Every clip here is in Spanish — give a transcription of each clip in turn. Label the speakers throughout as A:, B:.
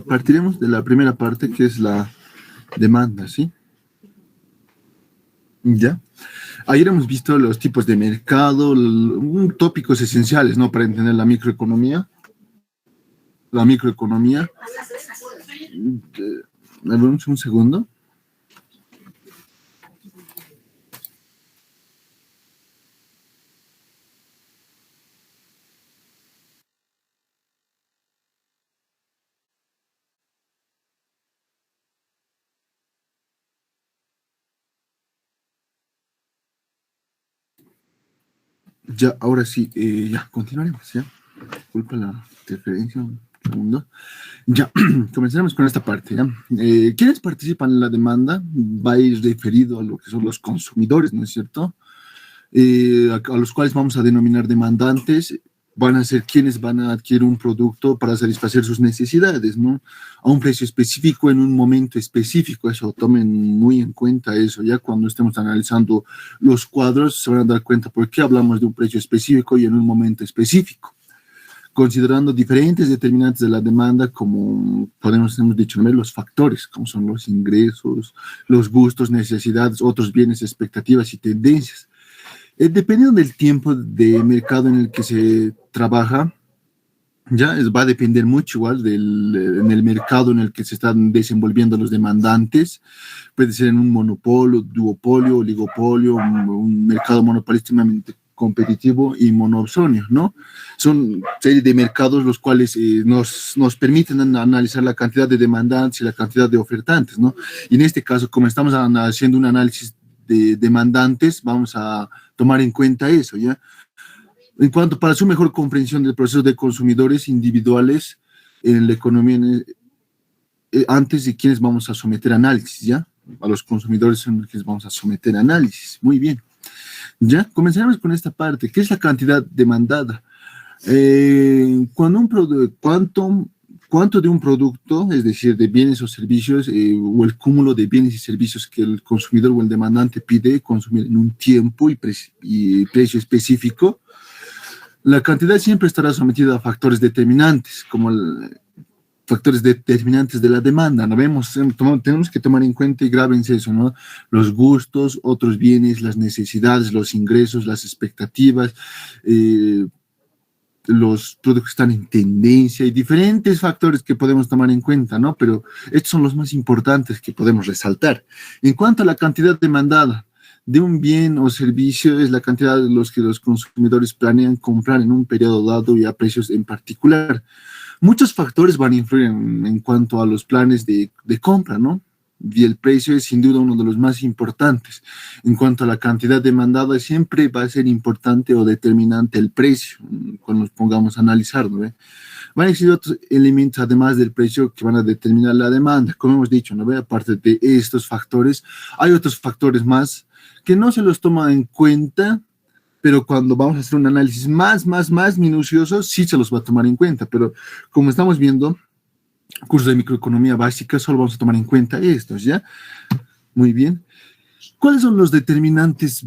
A: partiremos de la primera parte, que es la demanda, ¿sí? ¿Ya? Ayer hemos visto los tipos de mercado, tópicos esenciales, ¿no? Para entender la microeconomía. La microeconomía. Un segundo. Ya, ahora sí, ya, continuaremos, ¿ya? Disculpa la interferencia, un segundo. Ya, comenzaremos con esta parte, ¿ya? ¿Quiénes participan en la demanda? Va a ir referido a lo que son los consumidores, ¿no es cierto? A los cuales vamos a denominar demandantes, van a ser quienes van a adquirir un producto para satisfacer sus necesidades, ¿no? A un precio específico en un momento específico, eso, tomen muy en cuenta eso, ya cuando estemos analizando los cuadros se van a dar cuenta por qué hablamos de un precio específico y en un momento específico, considerando diferentes determinantes de la demanda, como hemos dicho, ¿no? Los factores, como son los ingresos, los gustos, necesidades, otros bienes, expectativas y tendencias. Dependiendo del tiempo de mercado en el que se trabaja, va a depender mucho igual en el mercado en el que se están desenvolviendo los demandantes. Puede ser en un monopolio, duopolio, oligopolio, un mercado monopolísticamente competitivo y monopsonio, ¿no? Son serie de mercados los cuales nos permiten analizar la cantidad de demandantes y la cantidad de ofertantes, ¿no? Y en este caso, como estamos haciendo un análisis de demandantes, vamos a tomar en cuenta eso, ¿ya? En cuanto para su mejor comprensión del proceso de consumidores individuales en la economía, antes de quienes vamos a someter análisis, ¿ya? A los consumidores son los que vamos a someter análisis. Muy bien. Ya, comenzaremos con esta parte. ¿Qué es la cantidad demandada? ¿Cuánto de un producto, es decir, de bienes o servicios, o el cúmulo de bienes y servicios que el consumidor o el demandante pide consumir en un tiempo y precio específico? La cantidad siempre estará sometida a factores determinantes, como factores determinantes de la demanda, ¿no? Tenemos que tomar en cuenta y grábense eso, ¿no? Los gustos, otros bienes, las necesidades, los ingresos, las expectativas, los productos están en tendencia y diferentes factores que podemos tomar en cuenta, ¿no? Pero estos son los más importantes que podemos resaltar. En cuanto a la cantidad demandada de un bien o servicio, es la cantidad de los que los consumidores planean comprar en un periodo dado y a precios en particular. Muchos factores van a influir en cuanto a los planes de compra, ¿no? Y el precio es sin duda uno de los más importantes. En cuanto a la cantidad demandada, siempre va a ser importante o determinante el precio, cuando nos pongamos a analizar, ¿no? Van a existir otros elementos, además del precio, que van a determinar la demanda. Como hemos dicho, ¿no? Aparte de estos factores, hay otros factores más que no se los toma en cuenta, pero cuando vamos a hacer un análisis más minucioso, sí se los va a tomar en cuenta. Pero como estamos viendo, curso de microeconomía básica, solo vamos a tomar en cuenta estos, ¿ya? Muy bien. ¿Cuáles son los determinantes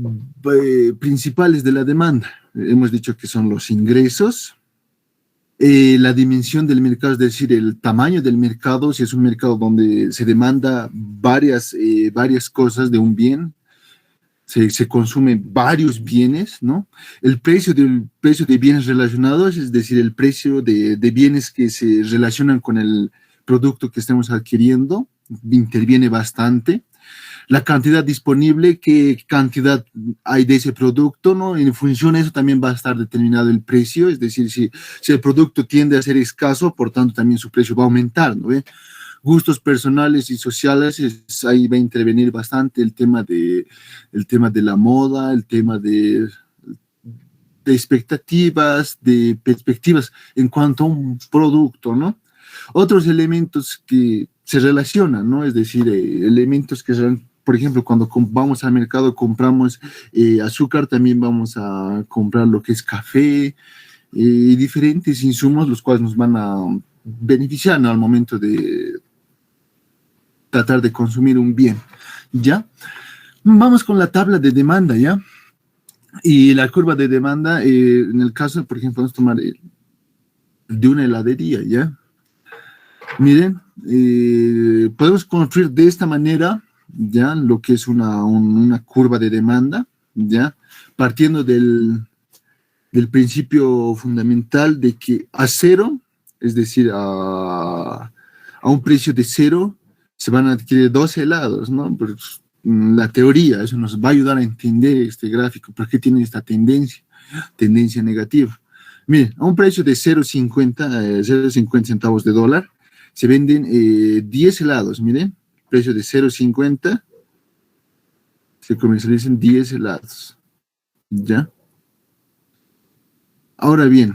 A: principales de la demanda? Hemos dicho que son los ingresos, la dimensión del mercado, es decir, el tamaño del mercado, si es un mercado donde se demanda varias cosas de un bien, se consumen varios bienes, ¿no? El precio de bienes relacionados, es decir, el precio de bienes que se relacionan con el producto que estemos adquiriendo, interviene bastante. La cantidad disponible, qué cantidad hay de ese producto, ¿no? En función de eso también va a estar determinado el precio, es decir, si el producto tiende a ser escaso, por tanto también su precio va a aumentar, ¿no? Gustos personales y sociales, ahí va a intervenir bastante el tema de la moda, el tema de expectativas, de perspectivas en cuanto a un producto, ¿no? Otros elementos que se relacionan, ¿no? Es decir, elementos que por ejemplo, cuando vamos al mercado compramos azúcar, también vamos a comprar lo que es café y diferentes insumos, los cuales nos van a beneficiar, ¿no? Al momento de tratar de consumir un bien, ¿ya? Vamos con la tabla de demanda, ¿ya? Y la curva de demanda, en el caso, por ejemplo, vamos a tomar de una heladería, ¿ya? Miren, podemos construir de esta manera, ya, lo que es una curva de demanda, ya, partiendo del principio fundamental de que a cero, es decir, a un precio de cero, se van a adquirir dos helados, ¿no? Pues, la teoría, eso nos va a ayudar a entender este gráfico, por qué tiene esta tendencia negativa. Miren, a un precio de 0,50 centavos de dólar, se venden 10 helados, miren, precio de 0,50, se comercializan 10 helados, ¿ya? Ahora bien,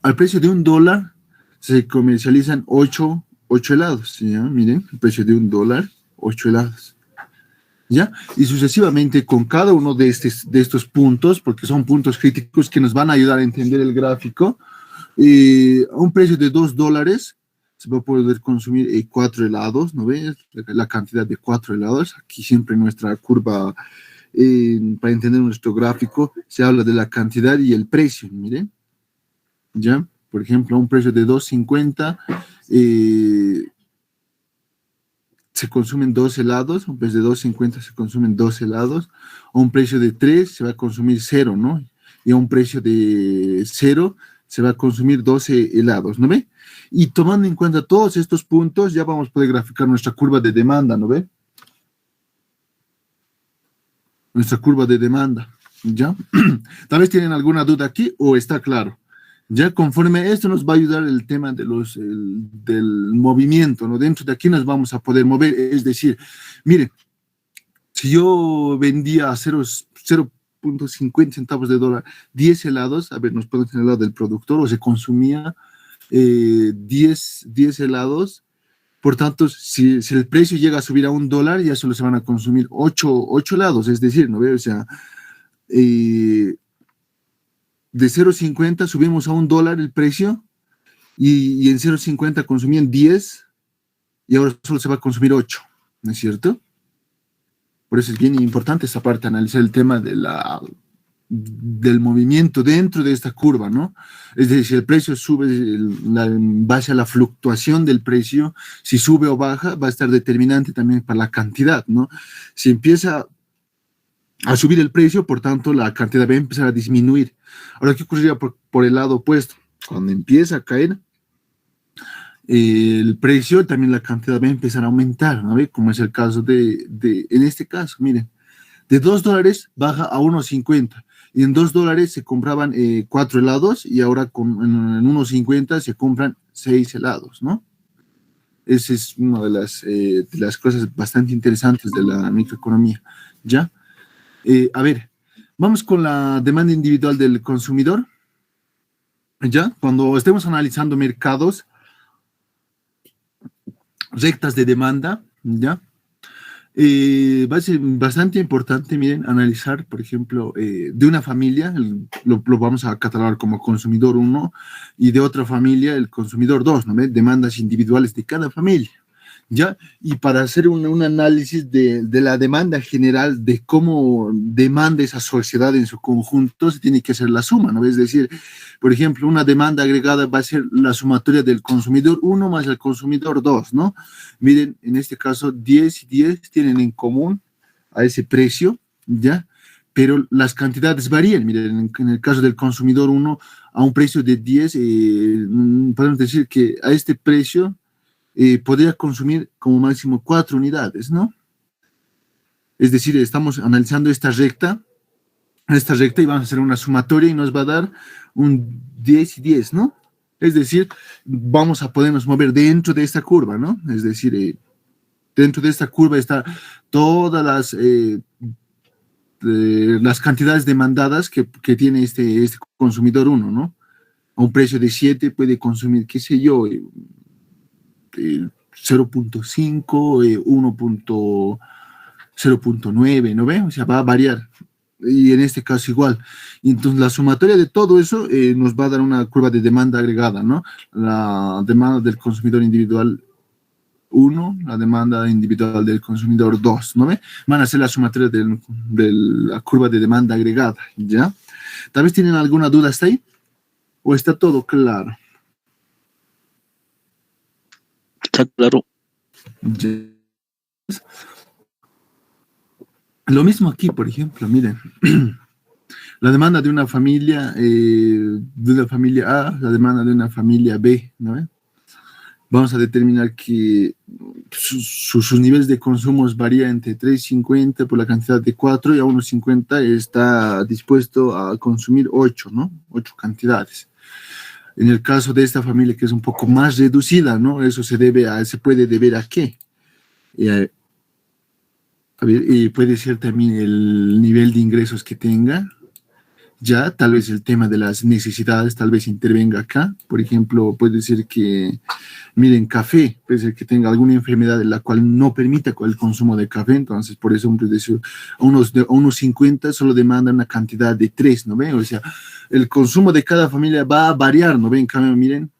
A: al precio de $1 se comercializan 8 helados, ¿ya? Miren, el precio de $1, 8 helados, ¿ya? Y sucesivamente con cada uno de estos puntos, porque son puntos críticos que nos van a ayudar a entender el gráfico, a un precio de $2 se va a poder consumir 4 helados, ¿no ves? La cantidad de 4 helados, aquí siempre en nuestra curva, para entender nuestro gráfico, se habla de la cantidad y el precio, miren, ¿ya? Por ejemplo, a un precio de $2.50 se consumen 2 helados, a un precio de $2.50 se consumen 2 helados, a un precio de 3 se va a consumir 0, ¿no? Y a un precio de 0 se va a consumir 12 helados, ¿no ve? Y tomando en cuenta todos estos puntos, ya vamos a poder graficar nuestra curva de demanda, ¿no ve? Nuestra curva de demanda, ¿ya? Tal vez tienen alguna duda aquí o está claro. Ya conforme esto nos va a ayudar el tema del movimiento, ¿no? Dentro de aquí nos vamos a poder mover, es decir, miren, si yo vendía a 0,50 centavos de dólar 10 helados, a ver, nos podemos tener el lado del productor, o se consumía 10 helados, por tanto, si el precio llega a subir a $1, ya solo se van a consumir 8 helados, es decir, ¿no ve? O sea, de 0,50 subimos a $1 el precio y en 0,50 consumían 10 y ahora solo se va a consumir 8, ¿no es cierto? Por eso es bien importante esta parte, analizar el tema del movimiento dentro de esta curva, ¿no? Es decir, si el precio sube en base a la fluctuación del precio, si sube o baja, va a estar determinante también para la cantidad, ¿no? Si empieza a subir el precio, por tanto, la cantidad va a empezar a disminuir. Ahora, ¿qué ocurriría por el lado opuesto? Cuando empieza a caer el precio, también la cantidad va a empezar a aumentar, ¿no? Como es el caso en este caso, miren, de $2 baja a 1,50 y en $2 se compraban 4 helados y ahora en 1,50 se compran 6 helados, ¿no? Esa es una de las cosas bastante interesantes de la microeconomía, ¿ya? A ver, vamos con la demanda individual del consumidor, ¿ya? Cuando estemos analizando mercados, rectas de demanda, ¿ya? Va a ser bastante importante, miren, analizar, por ejemplo, de una familia, lo vamos a catalogar como consumidor 1, y de otra familia, el consumidor 2, ¿no? Demandas individuales de cada familia, ¿ya? Y para hacer un análisis de la demanda general, de cómo demanda esa sociedad en su conjunto, se tiene que hacer la suma, ¿no? Es decir, por ejemplo, una demanda agregada va a ser la sumatoria del consumidor 1 más el consumidor 2, ¿no? Miren, en este caso, 10 y 10 tienen en común a ese precio, ¿ya? Pero las cantidades varían. Miren, en el caso del consumidor 1, a un precio de 10, podemos decir que a este precio podría consumir como máximo 4 unidades, ¿no? Es decir, estamos analizando esta recta y vamos a hacer una sumatoria y nos va a dar un 10 y 10, ¿no? Es decir, vamos a podernos mover dentro de esta curva, ¿no? Es decir, dentro de esta curva están todas las cantidades demandadas que tiene este consumidor 1, ¿no? A un precio de 7 puede consumir, qué sé yo, 0,5, 0,9, ¿no ve? O sea, va a variar. Y en este caso igual. Y entonces la sumatoria de todo eso nos va a dar una curva de demanda agregada, ¿no? La demanda del consumidor individual 1, la demanda individual del consumidor 2, ¿no ve? Van a ser la sumatoria de la curva de demanda agregada, ¿ya? ¿Tal vez tienen alguna duda hasta ahí? ¿O está todo claro?
B: Está claro.
A: Lo mismo aquí, por ejemplo, miren, la demanda de una familia A, la demanda de una familia B, ¿no? Vamos a determinar que sus niveles de consumos varían entre 3,50 por la cantidad de 4 y a 1,50 está dispuesto a consumir 8, ¿no? 8 cantidades. En el caso de esta familia que es un poco más reducida, ¿no? Eso se puede deber a qué? A ver, puede ser también el nivel de ingresos que tenga, ya, tal vez el tema de las necesidades, tal vez intervenga acá. Por ejemplo, puede ser que, miren, café, puede ser que tenga alguna enfermedad en la cual no permita el consumo de café, entonces por eso un precio a unos 50 solo demanda una cantidad de 3, ¿no ven? O sea, el consumo de cada familia va a variar, ¿no ven? En cambio, miren,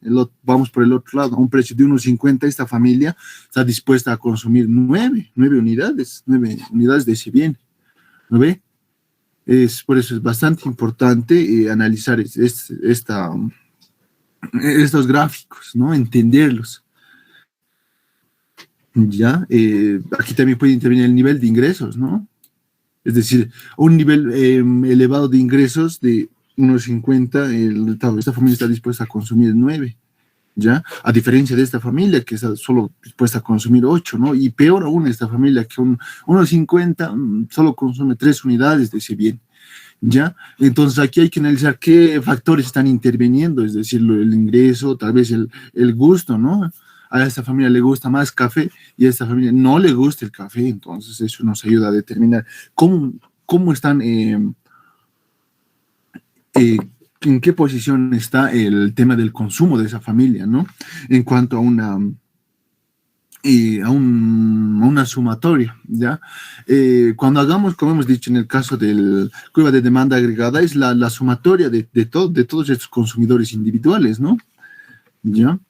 A: vamos por el otro lado, a un precio de unos 50, esta familia está dispuesta a consumir 9 unidades de ese bien, ¿no ve? Por eso es bastante importante analizar estos gráficos, ¿no? Entenderlos. ¿Ya? Aquí también puede intervenir el nivel de ingresos, ¿no? Es decir, un nivel elevado de ingresos de unos 50, esta familia está dispuesta a consumir 9, ¿ya? A diferencia de esta familia que está solo dispuesta a consumir 8, ¿no? Y peor aún esta familia que unos 50 solo consume 3 unidades de ese bien. ¿Ya? Entonces aquí hay que analizar qué factores están interviniendo, es decir, el ingreso, tal vez el gusto, ¿no? A esta familia le gusta más café y a esta familia no le gusta el café, entonces eso nos ayuda a determinar cómo están, en qué posición está el tema del consumo de esa familia, ¿no? En cuanto a una sumatoria, ¿ya? Cuando hagamos, como hemos dicho en el caso del curva de demanda agregada, es la sumatoria de todos estos consumidores individuales, ¿no? ¿Ya?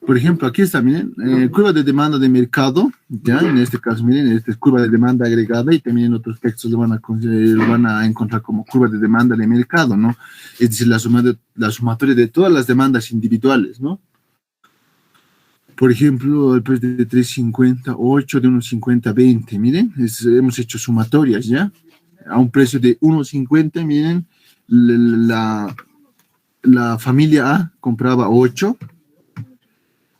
A: Por ejemplo, aquí está, miren, curva de demanda de mercado, ¿ya? En este caso, miren, esta es curva de demanda agregada y también en otros textos lo van a encontrar como curva de demanda de mercado, ¿no? Es decir, la sumatoria de todas las demandas individuales, ¿no? Por ejemplo, el precio de 3,50, 8 de 1,50, 20. Miren, hemos hecho sumatorias ya. A un precio de 1,50, miren, la familia A compraba 8,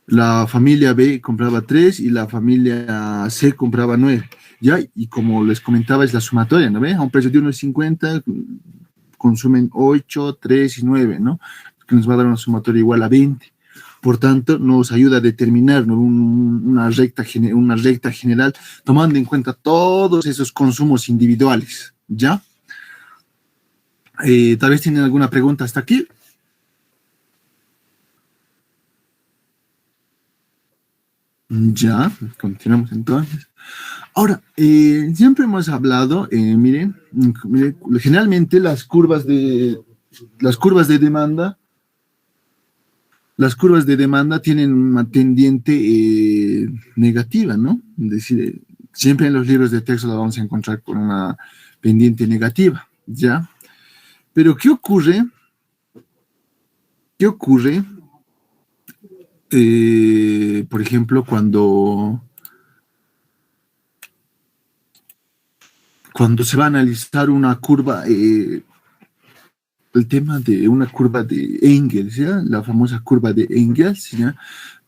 A: la familia B compraba 3 y la familia C compraba 9. Ya, y como les comentaba, es la sumatoria, ¿no ve? A un precio de 1,50 consumen 8, 3 y 9, ¿no? Que nos va a dar una sumatoria igual a 20. Por tanto, nos ayuda a determinar, ¿no? una recta general, tomando en cuenta todos esos consumos individuales, ¿ya? Tal vez tienen alguna pregunta hasta aquí. Ya, continuamos entonces. Ahora, siempre hemos hablado, miren, generalmente las curvas de demanda tienen una tendiente negativa, ¿no? Es decir, siempre en los libros de texto la vamos a encontrar con una pendiente negativa, ¿ya? Pero ¿qué ocurre? Por ejemplo, cuando se va a analizar una curva, el tema de una curva de Engels, ¿ya? La famosa curva de Engels, ¿ya?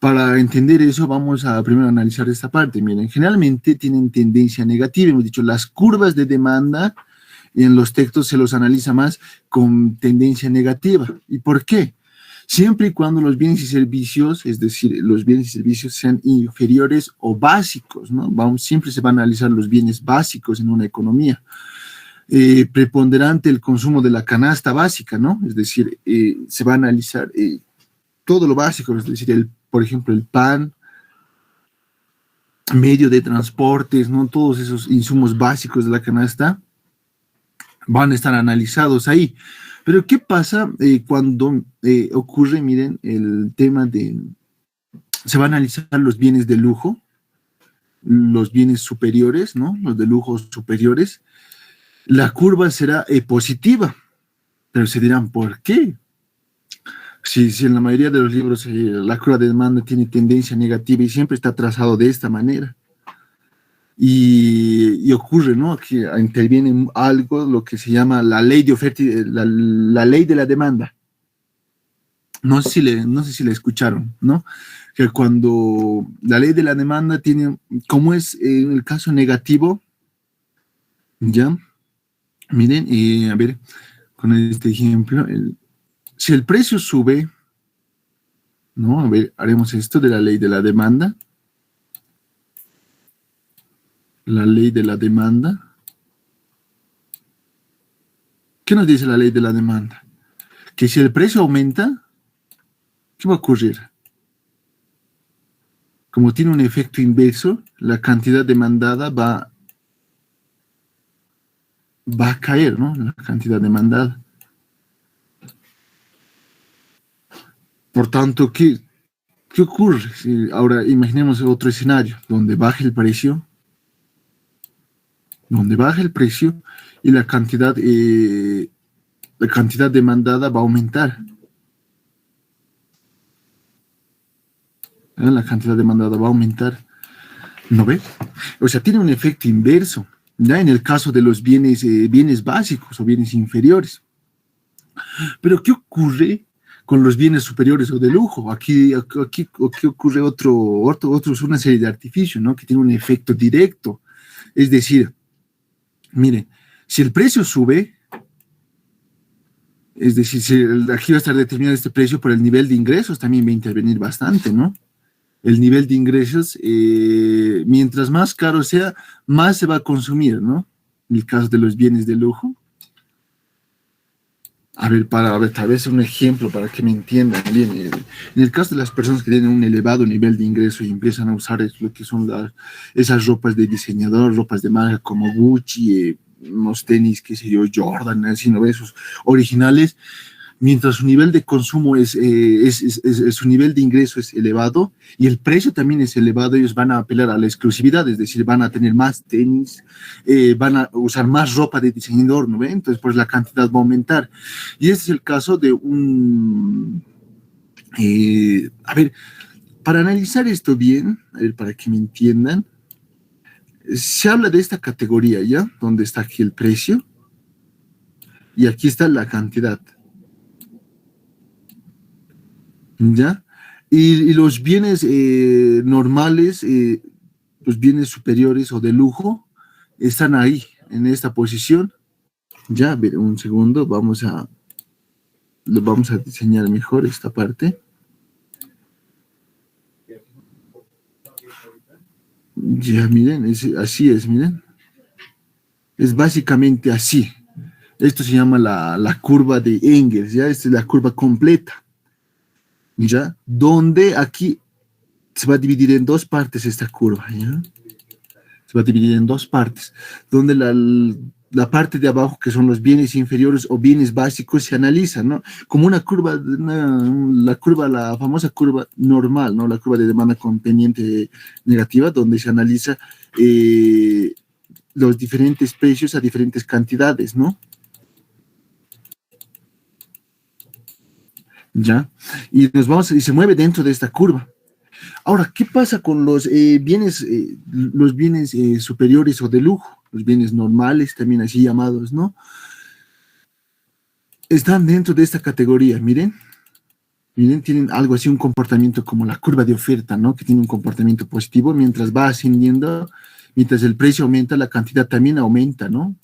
A: Para entender eso, vamos a primero analizar esta parte. Miren, generalmente tienen tendencia negativa. Hemos dicho, las curvas de demanda en los textos se los analiza más con tendencia negativa. ¿Y por qué? Siempre y cuando los bienes y servicios, es decir, los bienes y servicios sean inferiores o básicos, ¿no? Siempre se van a analizar los bienes básicos en una economía. Preponderante el consumo de la canasta básica, ¿no? Es decir, se va a analizar todo lo básico, es decir, por ejemplo, el pan, medio de transportes, ¿no? Todos esos insumos básicos de la canasta van a estar analizados ahí. Pero ¿qué pasa cuando ocurre, miren, el tema se va a analizar los bienes de lujo, los bienes superiores, ¿no? Los de lujo superiores. La curva será positiva, pero se dirán, ¿por qué? Sí, sí, en la mayoría de los libros la curva de demanda tiene tendencia negativa y siempre está trazado de esta manera. Y ocurre, ¿no? Que interviene algo, lo que se llama la ley de oferta, la ley de la demanda. No sé si le escucharon, ¿no? Que cuando la ley de la demanda tiene, como es en el caso negativo, ¿ya? Miren, a ver, con este ejemplo, si el precio sube, ¿no? A ver, haremos esto de la ley de la demanda. La ley de la demanda. ¿Qué nos dice la ley de la demanda? Que si el precio aumenta, ¿qué va a ocurrir? Como tiene un efecto inverso, la cantidad demandada va a caer, ¿no? La cantidad demandada. Por tanto, ¿qué ocurre? Si ahora imaginemos otro escenario donde baja el precio y la cantidad demandada va a aumentar. ¿Eh? La cantidad demandada va a aumentar. ¿No ve? O sea, tiene un efecto inverso, ¿ya? En el caso de los bienes básicos o bienes inferiores. Pero ¿qué ocurre con los bienes superiores o de lujo? Aquí ocurre una serie de artificios, ¿no? Que tiene un efecto directo. Es decir, mire, si el precio sube, es decir, si aquí va a estar determinado este precio por el nivel de ingresos, también va a intervenir bastante, ¿no? El nivel de ingresos, mientras más caro sea, más se va a consumir, ¿no? En el caso de los bienes de lujo. A ver, tal vez un ejemplo para que me entiendan bien. En el caso de las personas que tienen un elevado nivel de ingreso y empiezan a usar lo que son esas ropas de diseñador, ropas de marca como Gucci, unos tenis, qué sé yo, Jordan, así, ¿no? Esos originales, mientras su nivel de consumo su nivel de ingreso es elevado y el precio también es elevado, ellos van a apelar a la exclusividad, es decir, van a tener más tenis, van a usar más ropa de diseñador, ¿no ve? Entonces, pues la cantidad va a aumentar. Y este es el caso de a ver, para analizar esto bien, a ver, para que me entiendan, se habla de esta categoría, ¿ya? Donde está aquí el precio y aquí está la cantidad. ¿Ya? Y los bienes normales, los bienes superiores o de lujo, están ahí, en esta posición. Ya, a ver, un segundo, lo vamos a diseñar mejor esta parte. Ya, miren, así es, miren. Es básicamente así. Esto se llama la curva de Engels, ¿ya? Esta es la curva completa, ¿ya? Donde aquí se va a dividir en dos partes esta curva, ¿ya? Se va a dividir en dos partes, donde la parte de abajo, que son los bienes inferiores o bienes básicos, se analiza, ¿no? Como una curva, la famosa curva normal, ¿no? La curva de demanda con pendiente negativa, donde se analiza los diferentes precios a diferentes cantidades, ¿no? ¿Ya? Y se mueve dentro de esta curva. Ahora, ¿qué pasa con los bienes superiores o de lujo? Los bienes normales, también así llamados, ¿no? Están dentro de esta categoría, miren. Miren, tienen algo así, un comportamiento como la curva de oferta, ¿no? Que tiene un comportamiento positivo mientras va ascendiendo, mientras el precio aumenta, la cantidad también aumenta, ¿no?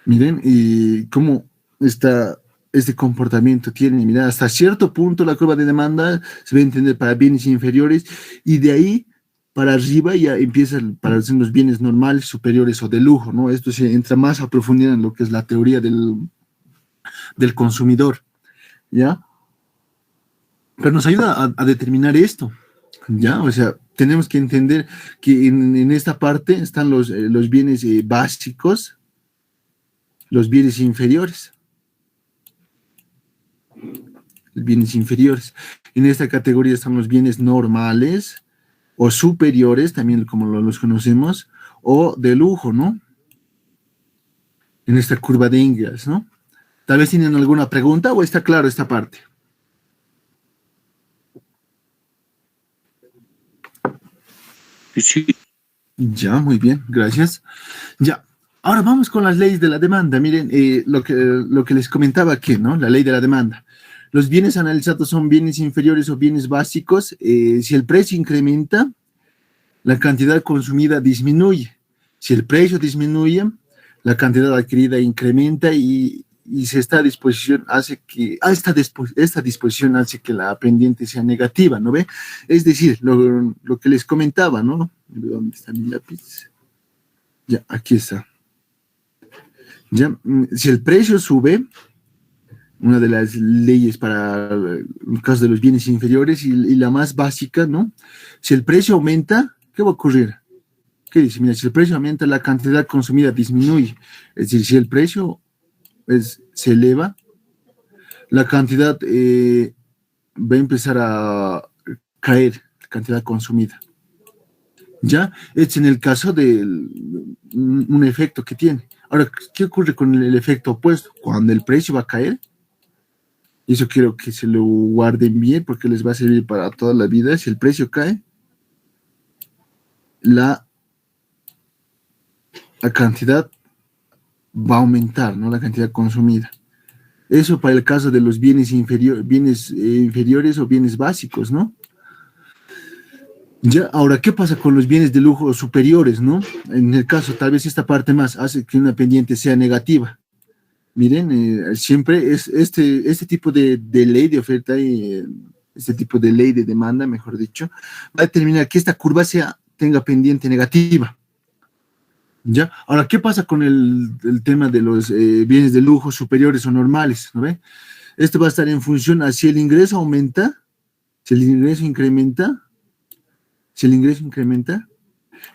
A: Miren, y cómo este comportamiento tiene, mira, hasta cierto punto la curva de demanda se va a entender para bienes inferiores y de ahí para arriba ya empieza para los bienes normales, superiores o de lujo, ¿no? Esto se entra más a profundidad en lo que es la teoría del consumidor, ¿ya? Pero nos ayuda a determinar esto, ¿ya? O sea, tenemos que entender que en esta parte están los bienes básicos, los bienes inferiores. Bienes inferiores. En esta categoría están los bienes normales o superiores, también como los conocemos, o de lujo, ¿no? en esta curva de Ingalls, ¿no? Tal vez tienen alguna pregunta o está claro esta parte.
B: Sí.
A: Ya, muy bien, gracias. Ya, ahora vamos con las leyes de la demanda. Miren, lo que les comentaba aquí, ¿no? La ley de la demanda. Los bienes analizados son bienes inferiores o bienes básicos. Si el precio incrementa, la cantidad consumida disminuye. Si el precio disminuye, la cantidad adquirida incrementa y si esta disposición hace que, esta disposición hace que la pendiente sea negativa, ¿no ve? Es decir, lo que les comentaba, ¿no? ¿Dónde está mi lápiz? Ya, aquí está. Ya, si el precio sube, una de las leyes para el caso de los bienes inferiores y la más básica, ¿no? Si el precio aumenta, ¿qué va a ocurrir? ¿Qué dice? Mira, si el precio aumenta, la cantidad consumida disminuye. Es decir, si el precio se eleva, la cantidad va a empezar a caer, la cantidad consumida. ¿Ya? Es en el caso de un efecto que tiene. Ahora, ¿qué ocurre con el efecto opuesto? Cuando el precio va a caer, y eso quiero que se lo guarden bien porque les va a servir para toda la vida. Si el precio cae, la cantidad va a aumentar, ¿no? La cantidad consumida. Eso para el caso de los bienes, inferiores o bienes básicos, ¿no? Ya, ahora, ¿qué pasa con los bienes de lujo superiores, no? En el caso, tal vez esta parte más hace que una pendiente sea negativa. Miren, siempre es este tipo de ley de oferta y este tipo de ley de demanda, mejor dicho, va a determinar que esta curva tenga pendiente negativa. ¿Ya? Ahora, ¿qué pasa con el tema de los bienes de lujo superiores o normales? ¿No ve? Esto va a estar en función a si el ingreso aumenta, si el ingreso incrementa, si el ingreso incrementa,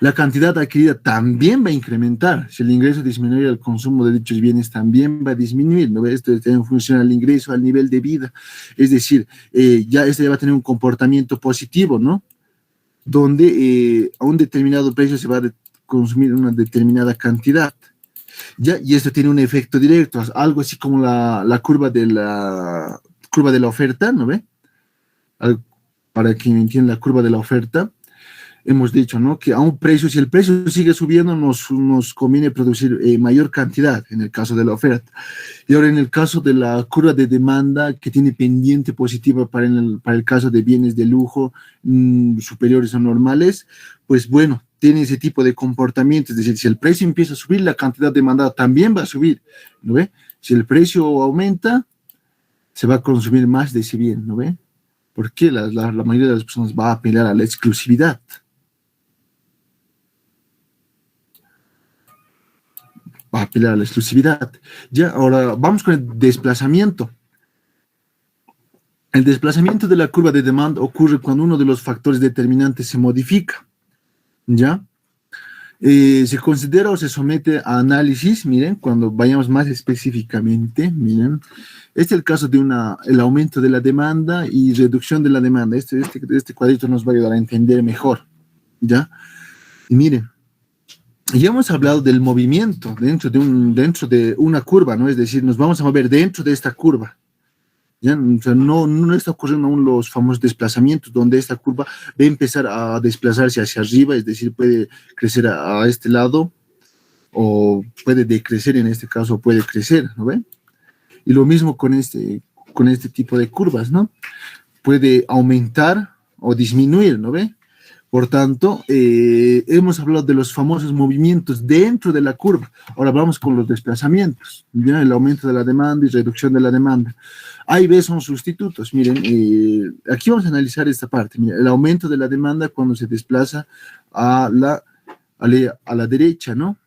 A: la cantidad adquirida también va a incrementar. Si el ingreso disminuye, el consumo de dichos bienes también va a disminuir. ¿No? Esto está en función al ingreso, al nivel de vida. Es decir, ya va a tener un comportamiento positivo, ¿no? Donde a un determinado precio se va a consumir una determinada cantidad. ¿Ya? Y esto tiene un efecto directo, algo así como la curva de la oferta, ¿no ve? Para quien entienda la curva de la oferta, hemos dicho, ¿no? Que a un precio, si el precio sigue subiendo, nos conviene producir mayor cantidad en el caso de la oferta. Y ahora en el caso de la curva de demanda, que tiene pendiente positiva para el caso de bienes de lujo superiores o normales, pues bueno, tiene ese tipo de comportamiento. Es decir, si el precio empieza a subir, la cantidad demandada también va a subir, ¿no ve? Si el precio aumenta, se va a consumir más de ese bien, ¿no ve? Porque la mayoría de las personas va a apelar a la exclusividad. Va a apelar a la exclusividad. Ya, ahora vamos con el desplazamiento. El desplazamiento de la curva de demanda ocurre cuando uno de los factores determinantes se modifica. ¿Ya? Se considera o se somete a análisis, miren, cuando vayamos más específicamente, miren, este es el caso de el aumento de la demanda y reducción de la demanda. Este cuadrito nos va a ayudar a entender mejor, ¿ya? Y miren, ya hemos hablado del movimiento dentro de una curva, ¿no? Es decir, nos vamos a mover dentro de esta curva. ¿Ya? O sea, no está ocurriendo aún los famosos desplazamientos, donde esta curva va a empezar a desplazarse hacia arriba, es decir, puede crecer a este lado o puede decrecer, en este caso puede crecer, ¿no ven? Y lo mismo con este tipo de curvas, ¿no? Puede aumentar o disminuir, ¿no ve? Por tanto, hemos hablado de los famosos movimientos dentro de la curva. Ahora vamos con los desplazamientos, ¿ya? El aumento de la demanda y reducción de la demanda. A y B son sustitutos. Miren, aquí vamos a analizar esta parte. Miren, el aumento de la demanda cuando se desplaza a la derecha, ¿no?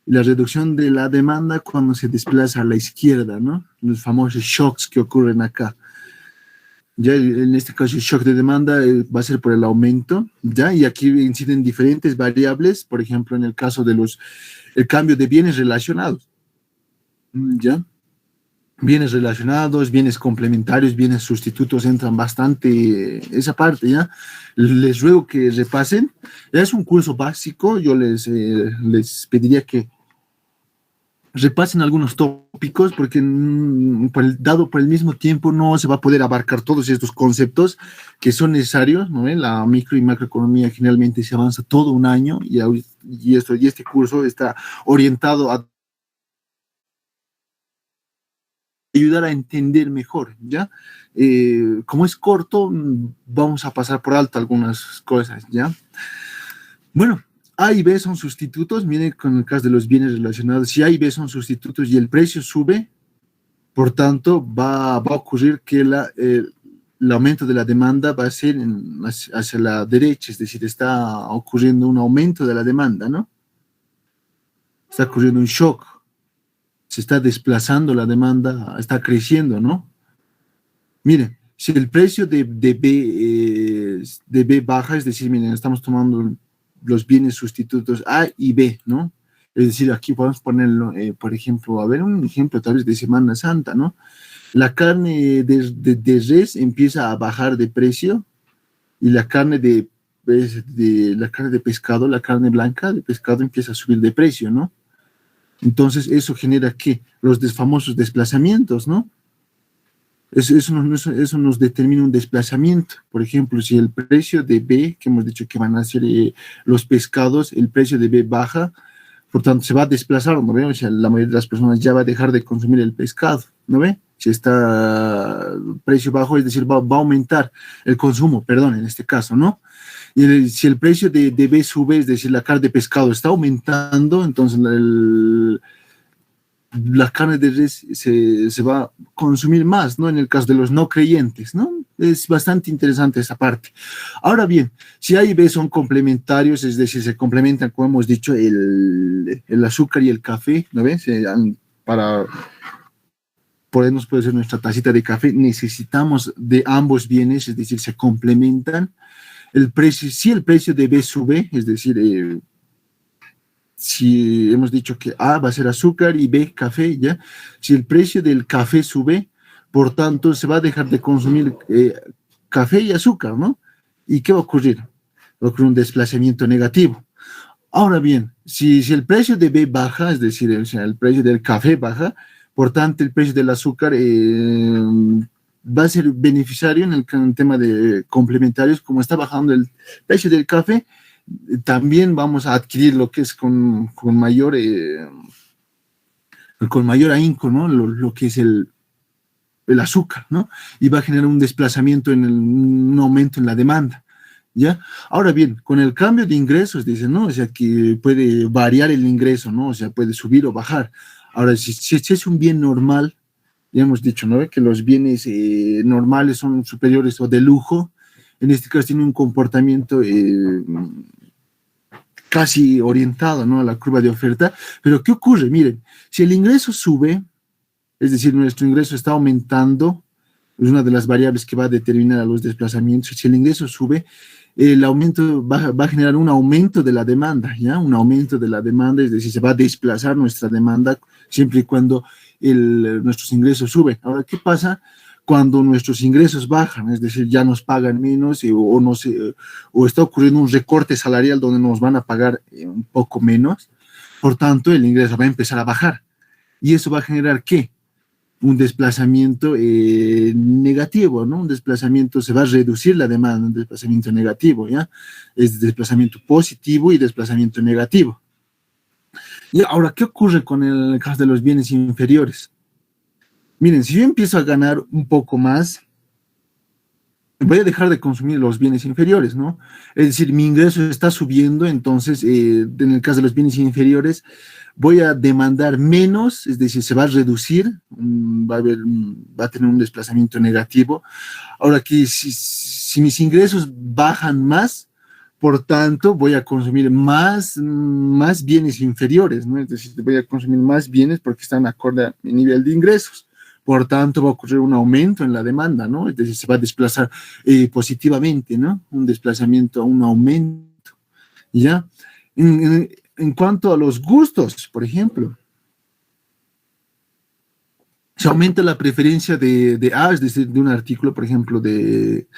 A: Y la reducción de la demanda cuando se desplaza a la izquierda, ¿no? Los famosos shocks que ocurren acá. Ya en este caso el shock de demanda va a ser por el aumento, ¿ya? Y aquí inciden diferentes variables, por ejemplo, en el caso de el cambio de bienes relacionados, ¿ya? Bienes relacionados, bienes complementarios, bienes sustitutos entran bastante esa parte, ¿ya? Les ruego que repasen. Es un curso básico, yo les pediría que repasen algunos tópicos, porque dado por el mismo tiempo no se va a poder abarcar todos estos conceptos que son necesarios, ¿no? La micro y macroeconomía generalmente se avanza todo un año y este curso está orientado a ayudar a entender mejor, ¿ya? Como es corto, vamos a pasar por alto algunas cosas, ¿ya? Bueno, A y B son sustitutos, miren con el caso de los bienes relacionados, si A y B son sustitutos y el precio sube, por tanto va a ocurrir que el aumento de la demanda va a ser hacia la derecha, es decir, está ocurriendo un aumento de la demanda, ¿no? Está ocurriendo un shock, se está desplazando la demanda, está creciendo, ¿no? Miren, si el precio de B baja, es decir, miren, estamos tomando los bienes sustitutos A y B, ¿no? Es decir, aquí podemos ponerlo, por ejemplo, a ver, un ejemplo tal vez de Semana Santa, ¿no? La carne de res empieza a bajar de precio y la carne de pescado, la carne blanca de pescado empieza a subir de precio, ¿no? Entonces, eso genera ¿qué? Los famosos desplazamientos, ¿no? Eso nos determina un desplazamiento. Por ejemplo, si el precio de B, que hemos dicho que van a ser los pescados, el precio de B baja, por tanto se va a desplazar, ¿no ve? O sea, la mayoría de las personas ya va a dejar de consumir el pescado, ¿no ve? Si está precio bajo, es decir, va a aumentar el consumo, perdón, en este caso, ¿no? Y si el precio de B sube, es decir, la carne de pescado está aumentando, entonces la carne de res se va a consumir más, ¿no? En el caso de los no creyentes, ¿no? Es bastante interesante esa parte. Ahora bien, si A y B son complementarios, es decir, se complementan, como hemos dicho, el azúcar y el café, ¿no ves? Para podernos puede ser nuestra tacita de café, necesitamos de ambos bienes, es decir, se complementan. El precio, si el precio de B sube, es decir, si hemos dicho que A va a ser azúcar y B café, ¿ya? Si el precio del café sube, por tanto, se va a dejar de consumir café y azúcar, ¿no? ¿Y qué va a ocurrir? Va a ocurrir un desplazamiento negativo. Ahora bien, si el precio de B baja, es decir, o sea, el precio del café baja, por tanto, el precio del azúcar va a ser beneficiario en el tema de complementarios, como está bajando el precio del café, también vamos a adquirir lo que es con mayor ahínco, ¿no? Lo que es el azúcar, ¿no? Y va a generar un desplazamiento un aumento en la demanda, ¿ya? Ahora bien, con el cambio de ingresos, dicen, ¿no? O sea, que puede variar el ingreso, ¿no? O sea, puede subir o bajar. Ahora, si es un bien normal, ya hemos dicho, ¿no? Que los bienes normales son superiores o de lujo, en este caso tiene un comportamiento casi orientado, ¿no? A la curva de oferta. Pero ¿qué ocurre? Miren, si el ingreso sube, es decir, nuestro ingreso está aumentando, es una de las variables que va a determinar a los desplazamientos. Si el ingreso sube, el aumento va a generar un aumento de la demanda, ¿ya? Un aumento de la demanda, es decir, se va a desplazar nuestra demanda siempre y cuando nuestros ingresos suben. Ahora, ¿qué pasa cuando nuestros ingresos bajan? Es decir, ya nos pagan menos o está ocurriendo un recorte salarial donde nos van a pagar un poco menos. Por tanto, el ingreso va a empezar a bajar. ¿Y eso va a generar qué? Un desplazamiento negativo, ¿no? Un desplazamiento, se va a reducir la demanda, un desplazamiento negativo, ¿ya? Es desplazamiento positivo y desplazamiento negativo. Y ahora, ¿qué ocurre con el caso de los bienes inferiores? Miren, si yo empiezo a ganar un poco más, voy a dejar de consumir los bienes inferiores, ¿no? Es decir, mi ingreso está subiendo, entonces, en el caso de los bienes inferiores, voy a demandar menos, es decir, se va a reducir, va a tener un desplazamiento negativo. Ahora aquí, si mis ingresos bajan más, por tanto, voy a consumir más bienes inferiores, ¿no? Es decir, voy a consumir más bienes porque están acorde a mi nivel de ingresos. Por tanto, va a ocurrir un aumento en la demanda, ¿no? Es decir, se va a desplazar positivamente, ¿no? Un desplazamiento, un aumento, ¿ya? En cuanto a los gustos, por ejemplo, se aumenta la preferencia de A, es decir, de un artículo, por ejemplo, de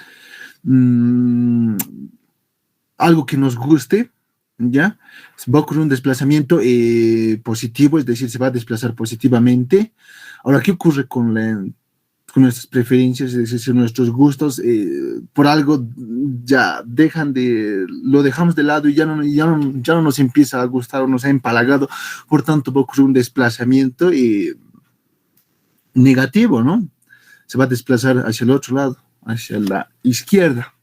A: algo que nos guste, ¿ya? Va a ocurrir un desplazamiento positivo, es decir, se va a desplazar positivamente. Ahora, ¿qué ocurre con nuestras preferencias, es decir, nuestros gustos? Por algo ya lo dejamos de lado y ya no nos empieza a gustar o nos ha empalagado, por tanto va a ocurrir un desplazamiento negativo, ¿no? Se va a desplazar hacia el otro lado, hacia la izquierda,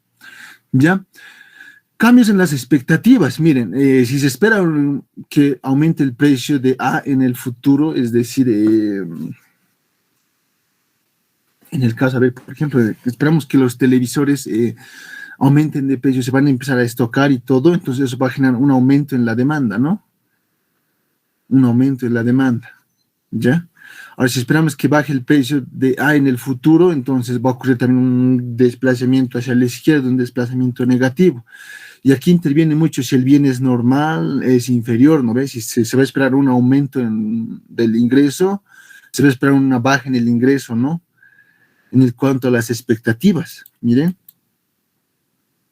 A: ¿ya? Cambios en las expectativas. Miren, si se espera que aumente el precio de A en el futuro, es decir, en el caso, a ver, por ejemplo, esperamos que los televisores aumenten de precio, se van a empezar a estocar y todo, entonces eso va a generar un aumento en la demanda, ¿no? Un aumento en la demanda, ¿ya? Ahora, si esperamos que baje el precio de A en el futuro, entonces va a ocurrir también un desplazamiento hacia la izquierda, un desplazamiento negativo. Y aquí interviene mucho si el bien es normal, es inferior, ¿no ves? Si se va a esperar un aumento del ingreso, se va a esperar una baja en el ingreso, ¿no? En el cuanto a las expectativas, miren,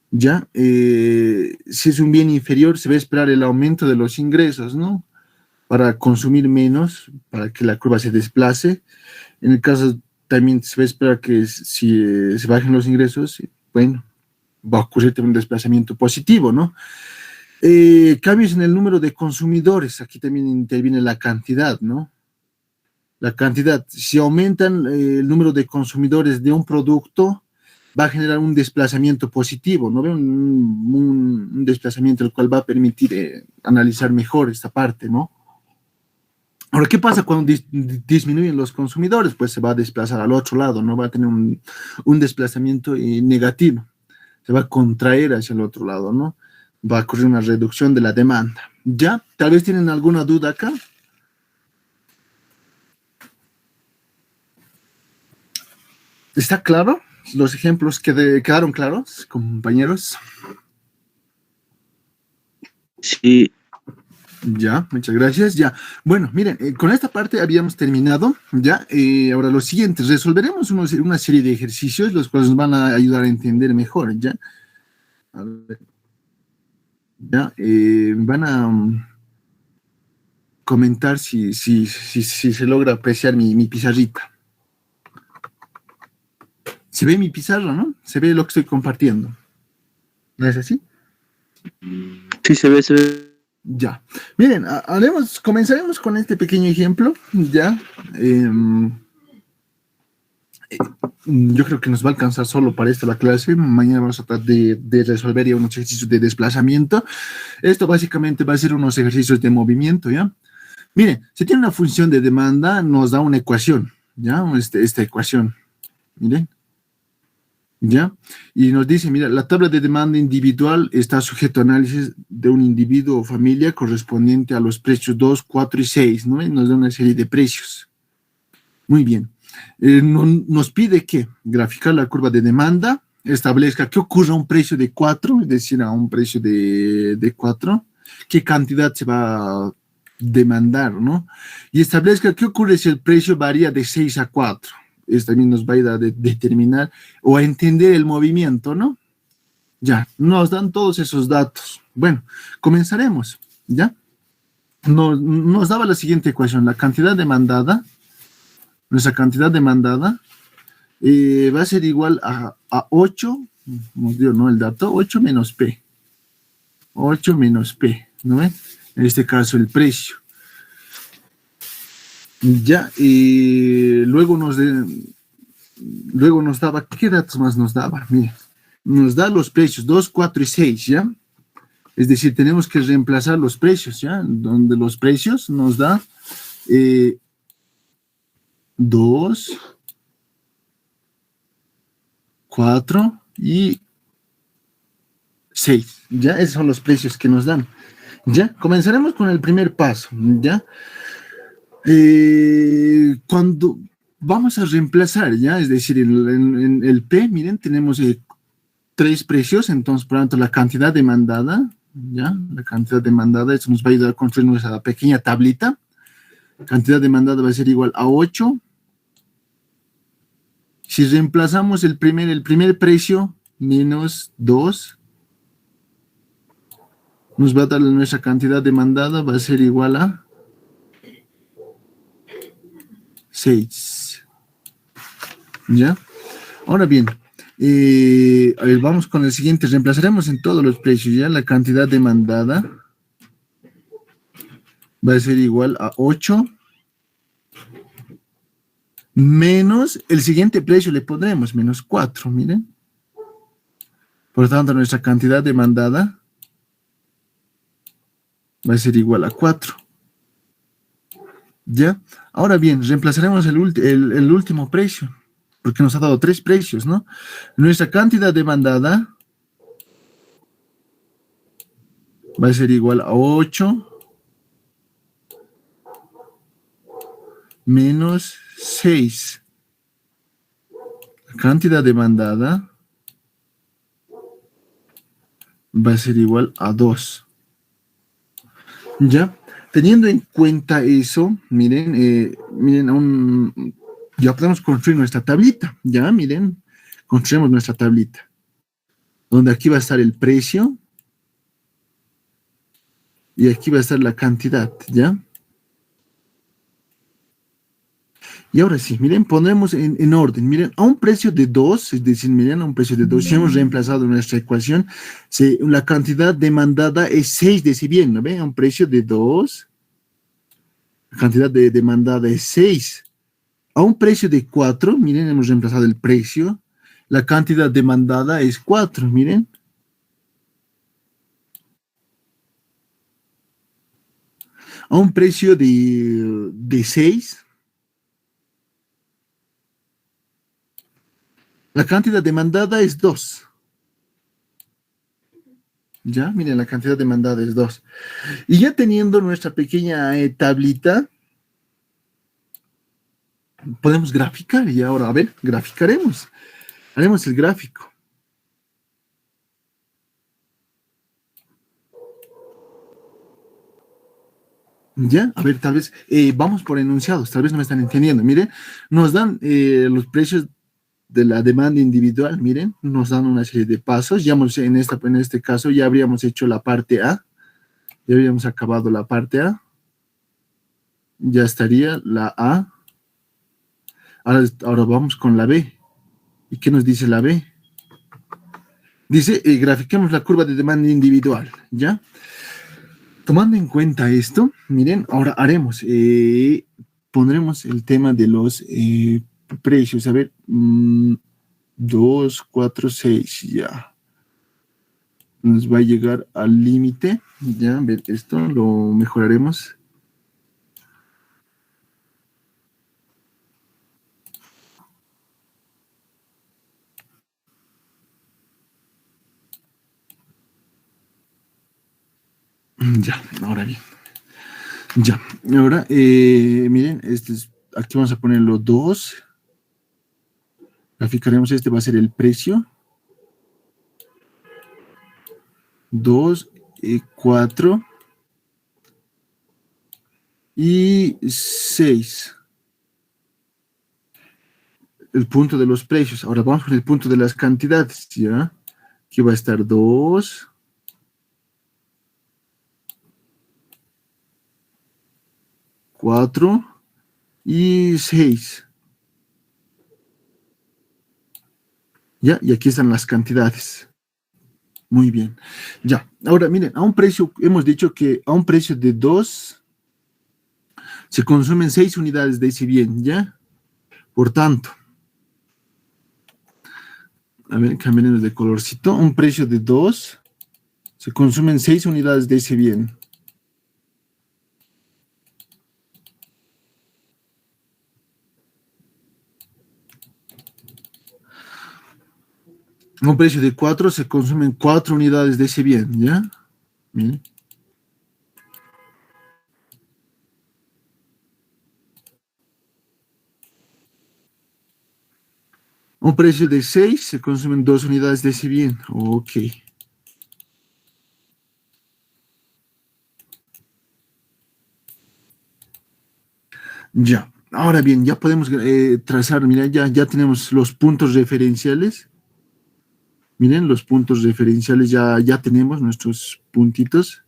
A: ya, si es un bien inferior, se va a esperar el aumento de los ingresos, ¿no? Para consumir menos, para que la curva se desplace. En el caso también se va a esperar que si se bajen los ingresos, bueno, va a ocurrir también un desplazamiento positivo, ¿no? Cambios en el número de consumidores, aquí también interviene la cantidad, ¿no? La cantidad, si aumentan el número de consumidores de un producto, va a generar un desplazamiento positivo, ¿no? Un desplazamiento el cual va a permitir analizar mejor esta parte, ¿no? Ahora, ¿qué pasa cuando disminuyen los consumidores? Pues se va a desplazar al otro lado, ¿no? Va a tener un desplazamiento negativo, se va a contraer hacia el otro lado, ¿no? Va a ocurrir una reducción de la demanda. ¿Ya? Tal vez tienen alguna duda acá. ¿Está claro? ¿Los ejemplos quedaron claros, compañeros?
B: Sí.
A: Ya, muchas gracias. Ya, bueno, miren, con esta parte habíamos terminado. Ya, ahora lo siguiente, resolveremos una serie de ejercicios los cuales nos van a ayudar a entender mejor. Ya, a ver, ya, van a comentar si se logra apreciar mi pizarrita. Se ve mi pizarra, ¿no? Se ve lo que estoy compartiendo. ¿No es así?
B: Sí, se ve, se ve.
A: Ya. Miren, comenzaremos con este pequeño ejemplo. Ya. Yo creo que nos va a alcanzar solo para esto la clase. Mañana vamos a tratar de resolver ya unos ejercicios de desplazamiento. Esto básicamente va a ser unos ejercicios de movimiento, ¿ya? Miren, si tiene una función de demanda, nos da una ecuación, ¿ya? Esta ecuación, miren, ¿ya? Y nos dice, mira, la tabla de demanda individual está sujeto a análisis de un individuo o familia correspondiente a los precios 2, 4 y 6, ¿no? Y nos da una serie de precios. Muy bien. Nos pide que graficar la curva de demanda, establezca qué ocurre a un precio de 4, es decir, a un precio de 4, qué cantidad se va a demandar, ¿no? Y establezca qué ocurre si el precio varía de 6 a 4. Esto también nos va a ayudar a determinar o a entender el movimiento, ¿no? Ya, nos dan todos esos datos. Bueno, comenzaremos, ¿ya? Nos daba la siguiente ecuación, la cantidad demandada, nuestra cantidad demandada va a ser igual a 8, nos dio, ¿no? El dato, 8 menos P. 8 menos P, ¿no ven? En este caso el precio. Ya, luego nos daba, ¿qué datos más nos daba? Mira, nos da los precios 2, 4 y 6, ¿ya? Es decir, tenemos que reemplazar los precios, ¿ya? Donde los precios nos da 2, 4 y 6, ¿ya? Esos son los precios que nos dan. ¿Ya? Comenzaremos con el primer paso, ¿ya? Cuando vamos a reemplazar, ¿ya? Es decir, en el P, miren, tenemos 3 precios, entonces, por lo tanto, la cantidad demandada, ¿ya? La cantidad demandada, eso nos va a ayudar a construir nuestra pequeña tablita. Cantidad demandada va a ser igual a 8. Si reemplazamos el primer precio menos 2, nos va a dar nuestra cantidad demandada, va a ser igual a 6. ¿Ya? Ahora bien, a ver, vamos con el siguiente. Reemplazaremos en todos los precios, ¿ya? La cantidad demandada va a ser igual a 8 menos el siguiente precio le pondremos, menos 4, miren. Por lo tanto, nuestra cantidad demandada va a ser igual a 4. ¿Ya? Ahora bien, reemplazaremos el último precio, porque nos ha dado 3 precios, ¿no? Nuestra cantidad demandada va a ser igual a 8 menos 6. La cantidad demandada va a ser igual a 2. ¿Ya? Teniendo en cuenta eso, miren, ya podemos construir nuestra tablita. Ya, miren, construimos nuestra tablita. Donde aquí va a estar el precio y aquí va a estar la cantidad, ¿ya? Y ahora sí, miren, pondremos en orden. Miren, a un precio de 2, es decir, miren, a un precio de 2, si hemos reemplazado nuestra ecuación, la cantidad demandada es 6 de si bien, ¿no ven? A un precio de 2, la cantidad demandada es 6. A un precio de 4, miren, hemos reemplazado el precio, la cantidad demandada es 4, miren. A un precio de 6, la cantidad demandada es 2. Ya, miren, la cantidad demandada es 2. Y ya teniendo nuestra pequeña tablita, podemos graficar. Y ahora, a ver, graficaremos. Haremos el gráfico. Ya, a ver, tal vez, vamos por enunciados, tal vez no me están entendiendo. Miren, nos dan los precios de la demanda individual, miren, nos dan una serie de pasos. Ya en este caso ya habríamos hecho la parte A, ya habríamos acabado la parte A, ya estaría la A. Ahora vamos con la B. ¿Y qué nos dice la B? Dice, grafiquemos la curva de demanda individual, ¿ya? Tomando en cuenta esto, miren, ahora pondremos el tema de los precios. A ver, 2, 4, 6, ya. Nos va a llegar al límite, ya, a ver, esto lo mejoraremos. Ya, ahora bien. Ya, ahora, miren, aquí vamos a poner los 2. Graficaremos, va a ser el precio. 2, 4 y 6. El punto de los precios. Ahora vamos con el punto de las cantidades, ¿ya? Aquí va a estar 2. 4 y 6. ¿Ya? Y aquí están las cantidades. Muy bien. Ya. Ahora, miren, a un precio, hemos dicho que a un precio de 2 se consumen 6 unidades de ese bien, ¿ya? Por tanto, a ver, cambiemos de colorcito. A un precio de 2 se consumen 6 unidades de ese bien. A un precio de 4 se consumen 4 unidades de ese bien, ¿ya? Bien. A un precio de 6 se consumen 2 unidades de ese bien. Ok. Ya. Ahora bien, ya podemos trazar, mira, ya tenemos los puntos referenciales. Miren, los puntos referenciales ya tenemos nuestros puntitos.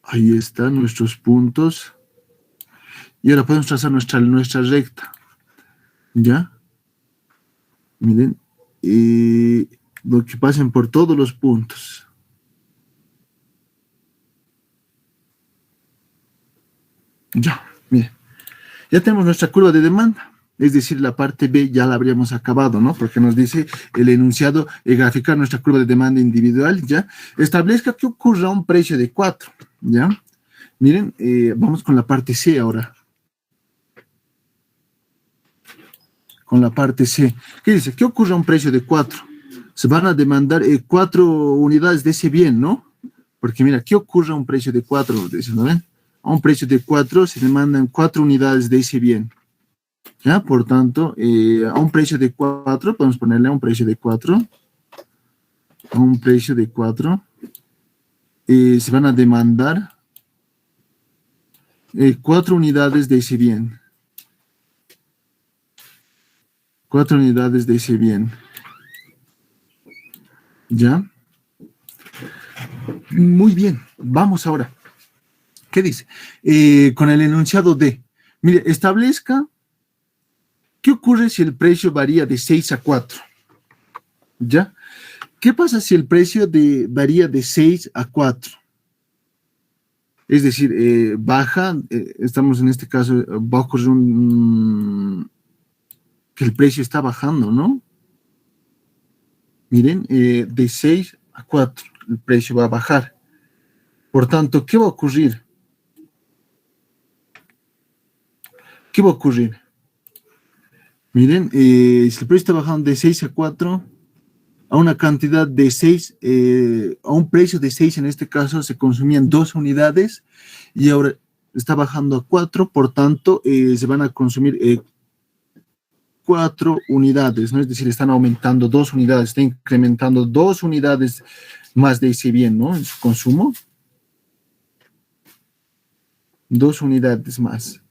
A: Ahí están nuestros puntos. Y ahora podemos trazar nuestra recta. ¿Ya? Miren. Lo que pasen por todos los puntos. Ya, miren. Ya tenemos nuestra curva de demanda. Es decir, la parte B ya la habríamos acabado, ¿no? Porque nos dice el enunciado, graficar nuestra curva de demanda individual, ¿ya? Establezca que ocurra un precio de 4, ¿ya? Miren, vamos con la parte C ahora. Con la parte C. ¿Qué dice? Que ocurra un precio de 4. Se van a demandar 4 unidades de ese bien, ¿no? Porque mira, ¿qué ocurre a un precio de 4? ¿No ven? A un precio de 4 se demandan 4 unidades de ese bien. ¿Ya? Por tanto, a un precio de 4, podemos ponerle a un precio de 4. A un precio de 4. Se van a demandar 4 unidades de ese bien. 4 unidades de ese bien. ¿Ya? Muy bien. Vamos ahora. ¿Qué dice? Con el enunciado D. Mire, establezca qué ocurre si el precio varía de 6 a 4. ¿Ya? ¿Qué pasa si el precio varía de 6 a 4? Es decir, baja, estamos en este caso, va a ocurrir que el precio está bajando, ¿no? Miren, de 6 a 4 el precio va a bajar. Por tanto, ¿qué va a ocurrir? ¿Qué va a ocurrir? Miren, si el precio está bajando de 6 a 4, a una cantidad de 6, a un precio de 6 en este caso se consumían 2 unidades y ahora está bajando a 4, por tanto se van a consumir 4 unidades, ¿no? Es decir, están aumentando 2 unidades, está incrementando 2 unidades más de ese bien, ¿no? En su consumo. 2 unidades más.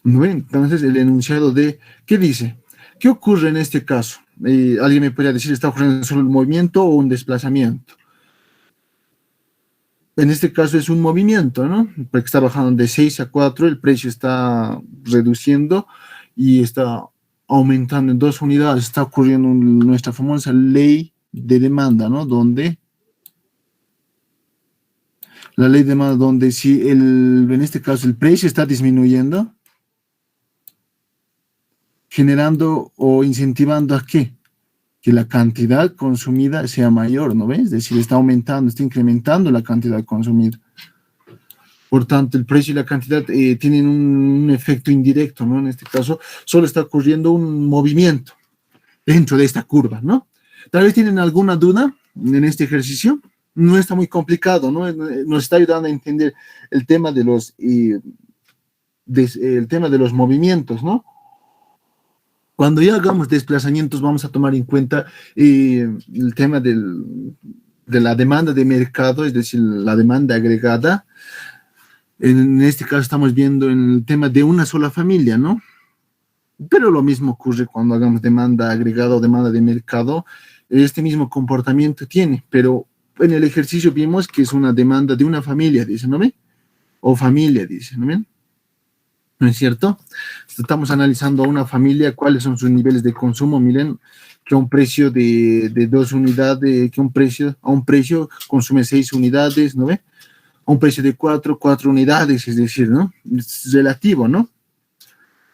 A: ¿No? Entonces, el enunciado de, ¿qué dice? ¿Qué ocurre en este caso? Alguien me podría decir, ¿está ocurriendo solo un movimiento o un desplazamiento? En este caso es un movimiento, ¿no? Porque está bajando de 6 a 4, el precio está reduciendo y está aumentando en 2 unidades. Está ocurriendo nuestra famosa ley de demanda, ¿no? Donde la ley de demanda, donde si en este caso el precio está disminuyendo, generando o incentivando a qué? Que la cantidad consumida sea mayor, ¿no ves? Es decir, está aumentando, está incrementando la cantidad consumida. Por tanto, el precio y la cantidad tienen un efecto indirecto, ¿no? En este caso, solo está ocurriendo un movimiento dentro de esta curva, ¿no? Tal vez tienen alguna duda en este ejercicio. No está muy complicado, ¿no? Nos está ayudando a entender el tema de los movimientos, ¿no? Cuando ya hagamos desplazamientos, vamos a tomar en cuenta el tema de la demanda de mercado, es decir, la demanda agregada. En este caso estamos viendo el tema de una sola familia, ¿no? Pero lo mismo ocurre cuando hagamos demanda agregada o demanda de mercado. Este mismo comportamiento tiene, pero en el ejercicio vimos que es una demanda de una familia, dice, ¿no ven? O familia, dice, ¿no ven? ¿No es cierto? Estamos analizando a una familia, cuáles son sus niveles de consumo. Miren, que a un precio de 2 unidades, a un precio consume 6 unidades, ¿no ve? A un precio de 4 unidades, es decir, ¿no? Es relativo, ¿no?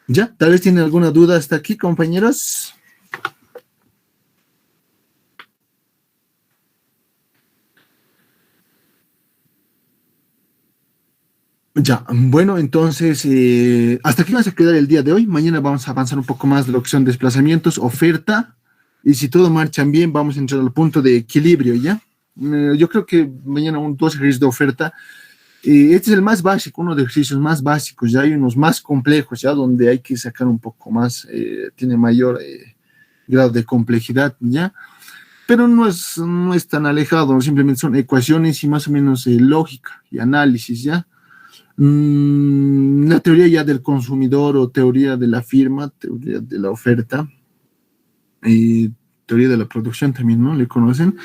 A: ¿Ya? Tal vez tienen alguna duda hasta aquí, compañeros. Ya, bueno, entonces, hasta aquí vamos a quedar el día de hoy. Mañana vamos a avanzar un poco más de lo que son desplazamientos, oferta, y si todo marcha bien, vamos a entrar al punto de equilibrio, ¿ya? Yo creo que mañana 2 ejercicios de oferta. Este es el más básico, uno de los ejercicios más básicos, ya hay unos más complejos, ya donde hay que sacar un poco más, tiene mayor grado de complejidad, ¿ya? Pero no es tan alejado, simplemente son ecuaciones y más o menos lógica y análisis, ¿ya? La teoría ya del consumidor o teoría de la firma, teoría de la oferta, teoría de la producción también, ¿no? Le conocen.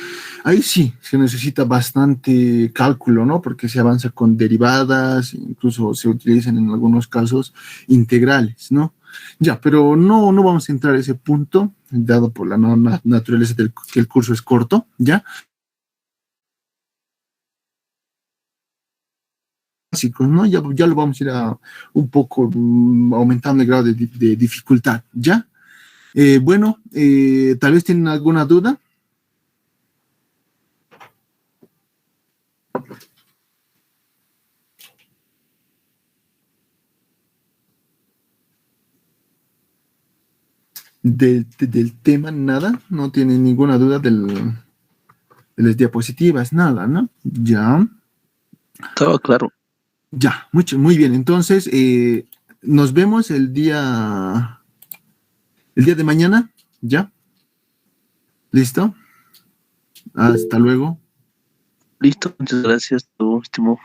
A: Ahí sí, se necesita bastante cálculo, ¿no? Porque se avanza con derivadas, incluso se utilizan en algunos casos integrales, ¿no? Ya, pero no vamos a entrar a ese punto, dado por la naturaleza del que el curso es corto, ¿ya? Básicos, ¿no? Ya lo vamos a ir un poco aumentando el grado de dificultad, ¿ya? Bueno, tal vez tienen alguna duda. Del tema, nada, no tienen ninguna duda de las diapositivas, nada, ¿no? Ya,
B: Todo claro.
A: ya, muy bien. Entonces, nos vemos el día de mañana, ¿ya? ¿Listo? Hasta luego.
B: Listo, muchas gracias, tu último.